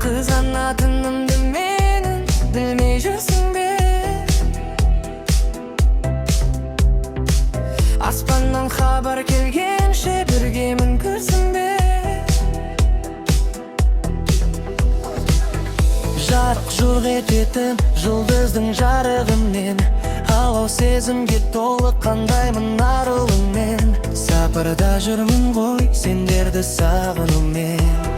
Қызғанатынымды менің білмей жүрсің бе? Аспаннан хабар келгенше біргемін көрсің бе? Жарық жоқ ететін жұлдыздың жарығымен, алау сезімге толы қандаймын арылыңмен. Сапарда жүрмін ғой сендерді сағынумен.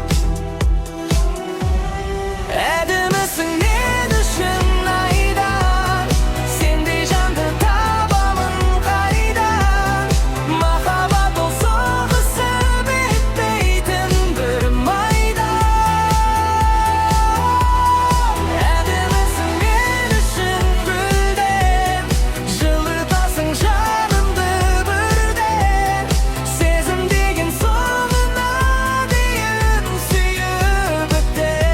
Әдемісің мен үшін айдан, сендей жанды табамын қайдан. Махаббат ол соғысып етпейтін бір майдан. Әдемісің мен үшін гүлден, жылытасың жанымды бірден. Сезім деген соңына дейін сүйіп өтем.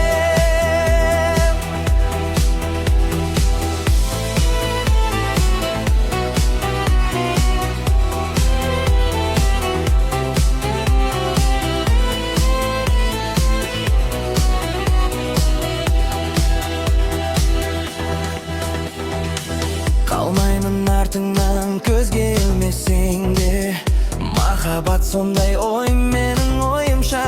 Қалмаймын артыңнан көзге ілмесең де, махаббат сондай ой менің ойымша.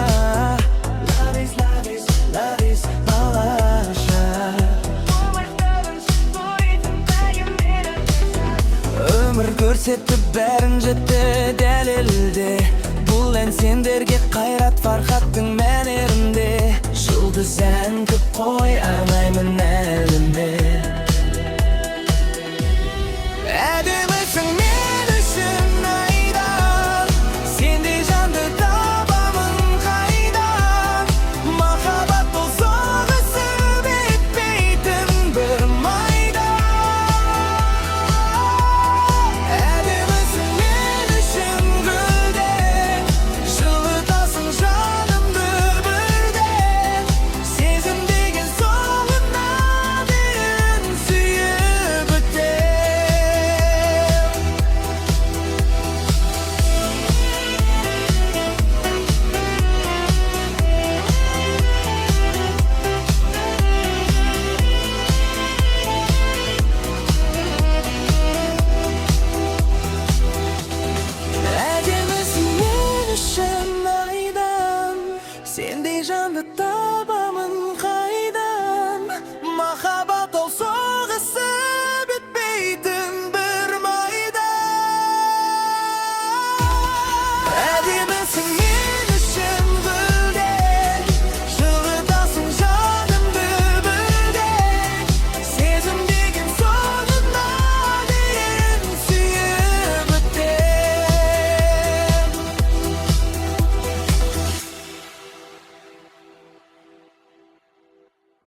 Love is балаша. Өмір көрсетті бәрін жетті дәлелде. Бұл ән сендерге қайрат фархаттың мәнерінде. Жұлдыз ән көп қой арнаймын әліме. Әдемісің мен үшін айдан, сендей жанды табамын қайдан. Махаббат бұл соғысып етпейтін бір майдан. Әдемісің мен үшін гүлден, жылытасың жанымды бірден. Сезім деген соңына дейін сүйіп өтем. Әдемісің мен үшін айдан, сендей жанды табамын